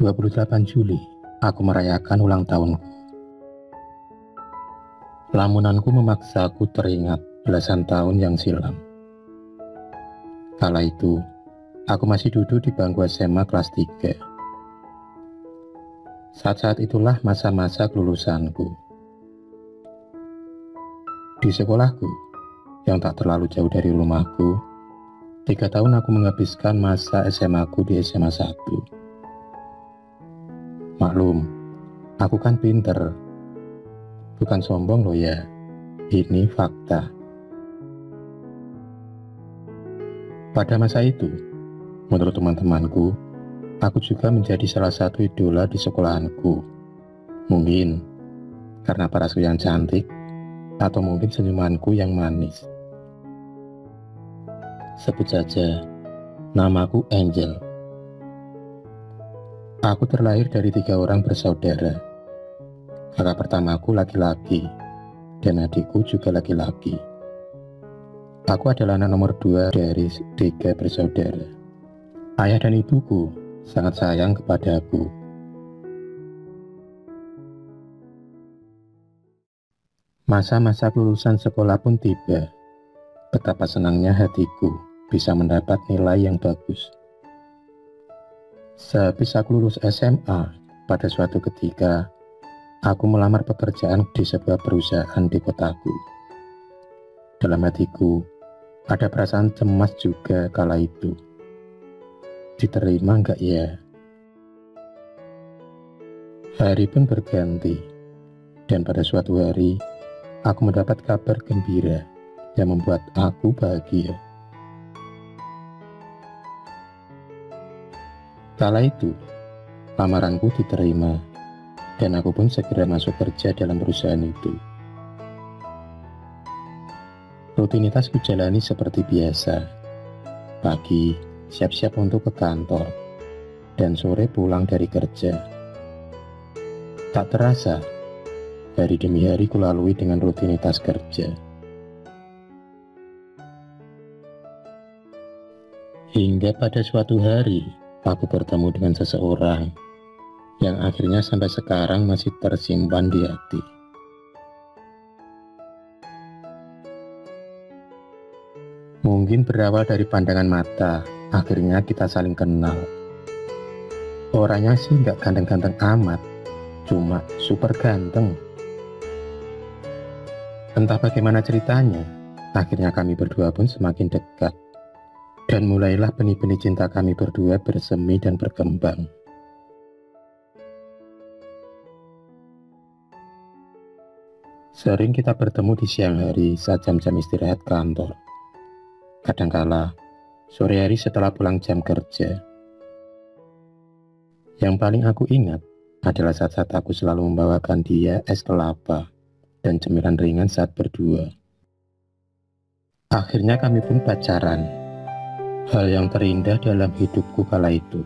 28 Juli, aku merayakan ulang tahunku. Lamunanku memaksaku teringat belasan tahun yang silam. Kala itu, aku masih duduk di bangku SMA kelas 3. Saat-saat itulah masa-masa kelulusanku. Di sekolahku, yang tak terlalu jauh dari rumahku, 3 tahun aku menghabiskan masa SMA-ku di SMA 1. Maklum, aku kan pinter. Bukan sombong loh ya, ini fakta. Pada masa itu, menurut teman-temanku, aku juga menjadi salah satu idola di sekolahanku. Mungkin karena parasku yang cantik, atau mungkin senyumanku yang manis. Sebut saja, namaku Angel. Aku terlahir dari 3 orang bersaudara. Kakak pertamaku laki-laki, dan adikku juga laki-laki. Aku adalah anak nomor 2 dari 3 bersaudara. Ayah dan ibuku sangat sayang kepadaku. Masa-masa kelulusan sekolah pun tiba. Betapa senangnya hatiku bisa mendapat nilai yang bagus. Sehabis aku lulus SMA, pada suatu ketika, aku melamar pekerjaan di sebuah perusahaan di kotaku. Dalam hatiku, ada perasaan cemas juga kala itu. Diterima enggak ya? Hari pun berganti, dan pada suatu hari, aku mendapat kabar gembira yang membuat aku bahagia. Kala itu, lamaranku diterima, dan aku pun segera masuk kerja dalam perusahaan itu. Rutinitas kujalani seperti biasa. Pagi, siap-siap untuk ke kantor, dan sore pulang dari kerja. Tak terasa, hari demi hari kulalui dengan rutinitas kerja. Hingga pada suatu hari, aku bertemu dengan seseorang yang akhirnya sampai sekarang masih tersimpan di hati. Mungkin berawal dari pandangan mata, akhirnya kita saling kenal. Orangnya sih nggak ganteng-ganteng amat, cuma super ganteng. Entah bagaimana ceritanya, akhirnya kami berdua pun semakin dekat. Dan mulailah benih-benih cinta kami berdua bersemi dan berkembang. Sering kita bertemu di siang hari saat jam-jam istirahat kantor. Kadangkala, sore hari setelah pulang jam kerja. Yang paling aku ingat adalah saat-saat aku selalu membawakan dia es kelapa dan cemilan ringan saat berdua. Akhirnya kami pun pacaran. Hal yang terindah dalam hidupku kala itu.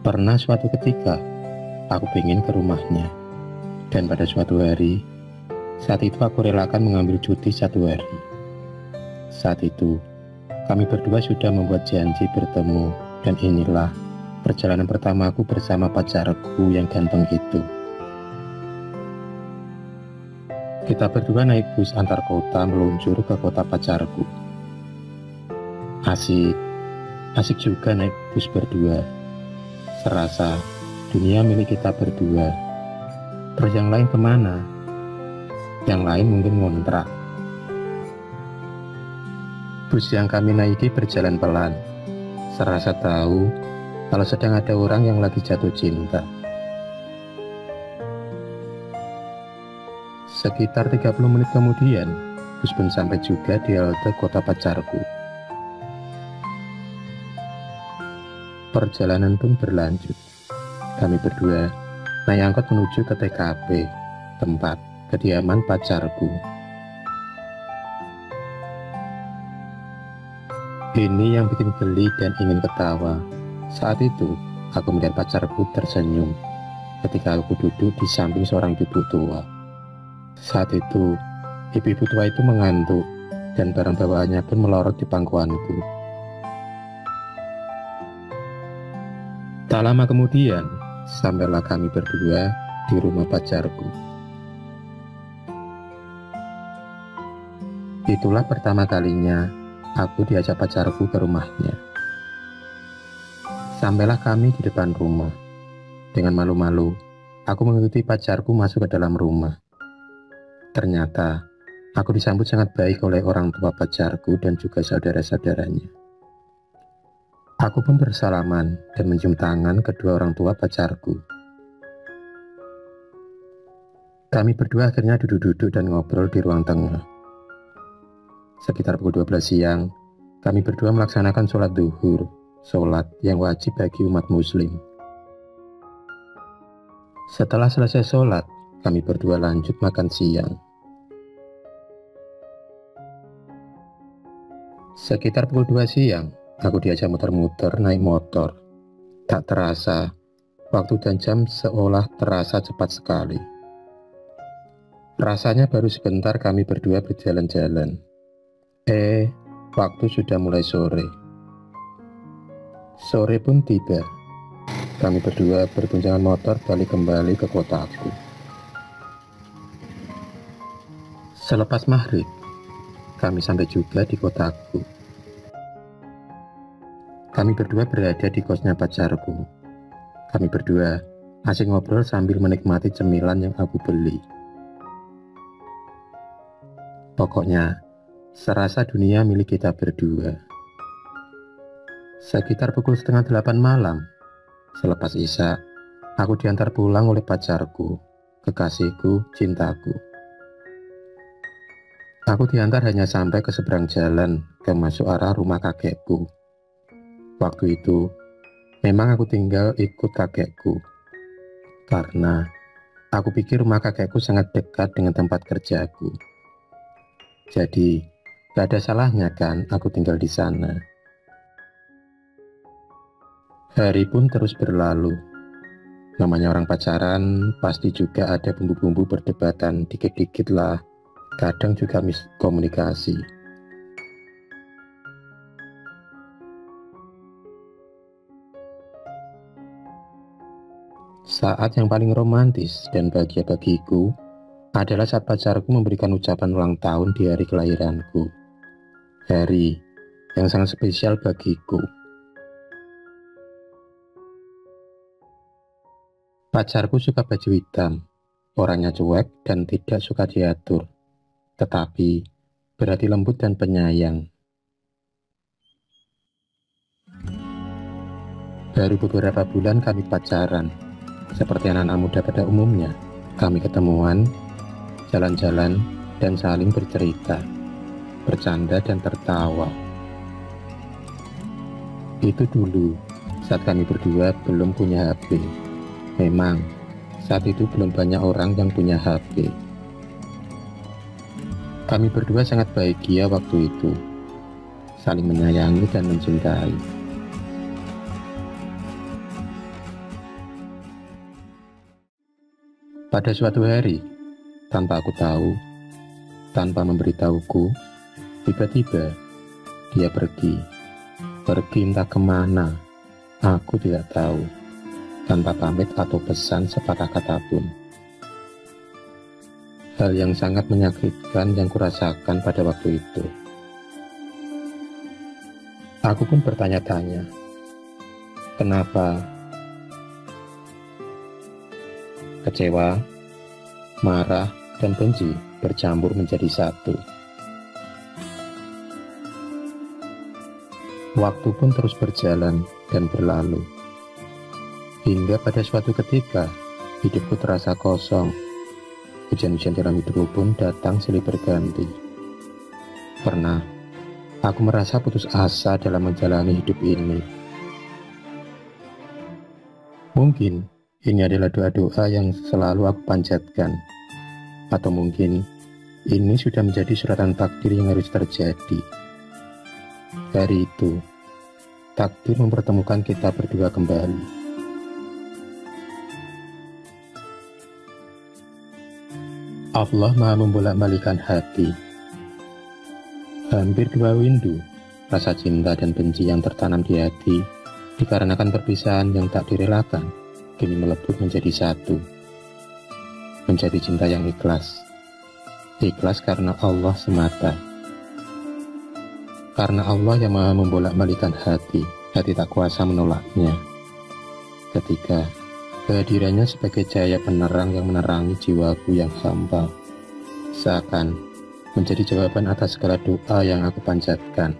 Pernah suatu ketika, aku ingin ke rumahnya. Dan pada suatu hari, saat itu aku relakan mengambil cuti 1 hari. Saat itu, kami berdua sudah membuat janji bertemu, dan inilah perjalanan pertamaku bersama pacarku yang ganteng itu. Kita berdua naik bus antar kota meluncur ke kota pacarku. Asik juga naik bus berdua. Serasa dunia milik kita berdua. Terus yang lain kemana? Yang lain mungkin ngontrak. Bus yang kami naiki berjalan pelan. Serasa tahu kalau sedang ada orang yang lagi jatuh cinta. Sekitar 30 menit kemudian, bus pun sampai juga di halte kota pacarku. Perjalanan pun berlanjut. Kami berdua naik angkot menuju ke TKP, tempat kediaman pacarku. Ini yang bikin geli dan ingin ketawa. Saat itu, aku melihat pacarku tersenyum ketika aku duduk di samping seorang ibu tua. Saat itu, ibu-ibu tua itu mengantuk dan barang bawaannya pun melorot di pangkuanku. Tak lama kemudian, sampailah kami berdua di rumah pacarku. Itulah pertama kalinya aku diajak pacarku ke rumahnya. Sampailah kami di depan rumah. Dengan malu-malu, aku mengikuti pacarku masuk ke dalam rumah. Ternyata, aku disambut sangat baik oleh orang tua pacarku dan juga saudara-saudaranya. Aku pun bersalaman dan mencium tangan kedua orang tua pacarku. Kami berdua akhirnya duduk-duduk dan ngobrol di ruang tengah. Sekitar pukul 12 siang, kami berdua melaksanakan sholat duhur, sholat yang wajib bagi umat muslim. Setelah selesai sholat, kami berdua lanjut makan siang. Sekitar pukul 2 siang, aku diajak muter-muter naik motor. Tak terasa, waktu dan jam seolah terasa cepat sekali. Rasanya baru sebentar kami berdua berjalan-jalan. Waktu sudah mulai sore. Sore pun tiba. Kami berdua berboncengan motor balik kembali ke kotaku. Selepas maghrib, kami sampai juga di kotaku. Kami berdua berada di kosnya pacarku. Kami berdua asik ngobrol sambil menikmati cemilan yang aku beli. Pokoknya, serasa dunia milik kita berdua. Sekitar pukul 7:30 malam, selepas isya, aku diantar pulang oleh pacarku, kekasihku, cintaku. Aku diantar hanya sampai ke seberang jalan ke masuk arah rumah kakekku. Waktu itu, memang aku tinggal ikut kakekku. Karena aku pikir rumah kakekku sangat dekat dengan tempat kerjaku. Jadi, gak ada salahnya kan aku tinggal di sana. Hari pun terus berlalu. Namanya orang pacaran, pasti juga ada bumbu-bumbu perdebatan, dikit-dikit lah. Kadang juga miskomunikasi. Saat yang paling romantis dan bahagia bagiku adalah saat pacarku memberikan ucapan ulang tahun di hari kelahiranku. Hari yang sangat spesial bagiku. Pacarku suka baju hitam, orangnya cuek dan tidak suka diatur, tetapi berhati lembut dan penyayang. Baru beberapa bulan kami pacaran, seperti anak-anak muda pada umumnya. Kami ketemuan, jalan-jalan, dan saling bercerita, bercanda dan tertawa. Itu dulu, saat kami berdua belum punya HP. Memang, saat itu belum banyak orang yang punya HP. Kami berdua sangat bahagia waktu itu, saling menyayangi dan mencintai. Pada suatu hari, tanpa aku tahu, tanpa memberitahuku, tiba-tiba dia pergi entah kemana, aku tidak tahu, tanpa pamit atau pesan sepatah kata pun. Hal yang sangat menyakitkan yang kurasakan pada waktu itu. Aku pun bertanya-tanya, kenapa? Kecewa, marah, dan benci bercampur menjadi satu. Waktu pun terus berjalan dan berlalu. Hingga pada suatu ketika, hidupku terasa kosong. Hujan-hujan dalam hidupku pun datang silih berganti. Pernah, aku merasa putus asa dalam menjalani hidup ini. Mungkin, ini adalah doa-doa yang selalu aku panjatkan. Atau mungkin, ini sudah menjadi suratan takdir yang harus terjadi. Hari itu, takdir mempertemukan kita berdua kembali. Allah Maha membolak-balikan hati. Hampir 2 windu, rasa cinta dan benci yang tertanam di hati Dikarenakan perpisahan yang tak direlakan, kini melebur menjadi satu. Menjadi cinta yang ikhlas. Ikhlas karena Allah semata. Karena Allah yang maha membolak-balikan hati tak kuasa menolaknya. Ketika kehadirannya sebagai cahaya penerang yang menerangi jiwaku yang hampa, seakan menjadi jawaban atas segala doa yang aku panjatkan.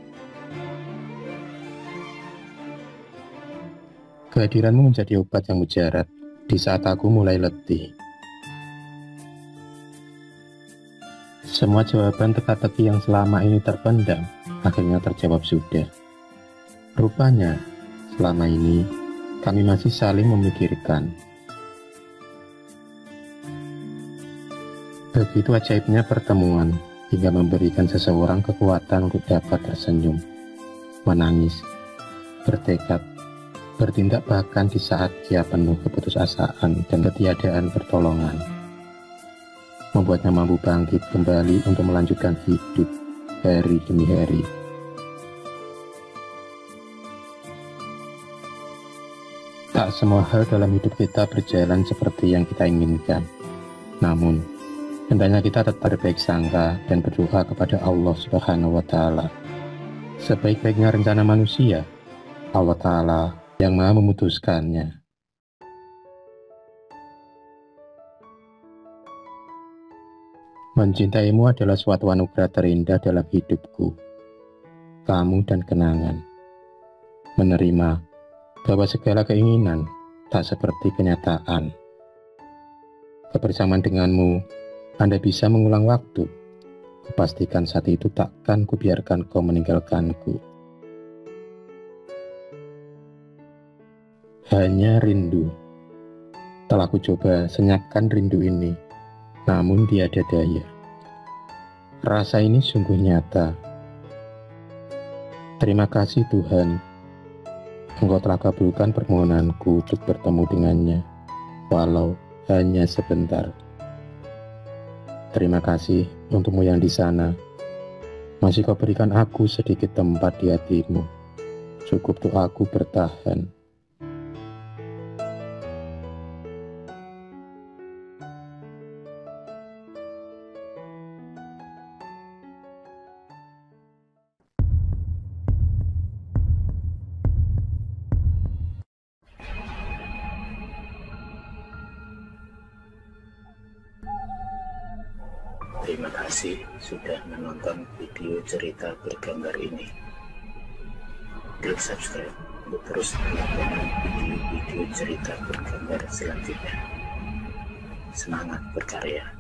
Kehadiranmu menjadi obat yang mujarab di saat aku mulai letih. Semua jawaban teka-teki yang selama ini terpendam akhirnya terjawab sudah. Rupanya, selama ini kami masih saling memikirkan. Begitu ajaibnya pertemuan hingga memberikan seseorang kekuatan untuk dapat tersenyum, menangis, bertekad, bertindak bahkan di saat dia penuh keputusasaan dan ketiadaan pertolongan. Membuatnya mampu bangkit kembali untuk melanjutkan hidup hari demi hari. Tak semua hal dalam hidup kita berjalan seperti yang kita inginkan. Namun, hendaknya kita tetap berbaik sangka dan berdoa kepada Allah Subhanahu wa Ta'ala. Sebaik-baiknya rencana manusia, Allah Ta'ala yang maha memutuskannya. Mencintaimu adalah suatu anugerah terindah dalam hidupku. Kamu dan kenangan. Menerima bahwa segala keinginan tak seperti kenyataan. Kebersamaan denganmu, Anda bisa mengulang waktu. Kupastikan saat itu takkan kubiarkan kau meninggalkanku. Hanya rindu. Telah ku coba senyapkan rindu ini, namun tiada daya. Rasa ini sungguh nyata. Terima kasih Tuhan, Engkau telah kabulkan permohonanku untuk bertemu dengannya, walau hanya sebentar. Terima kasih untukmu yang di sana. Masih kau berikan aku sedikit tempat di hatimu. Cukup untuk aku bertahan. Terima kasih sudah menonton video cerita bergambar ini. Klik subscribe untuk terus menonton video-video cerita bergambar selanjutnya. Semangat berkarya.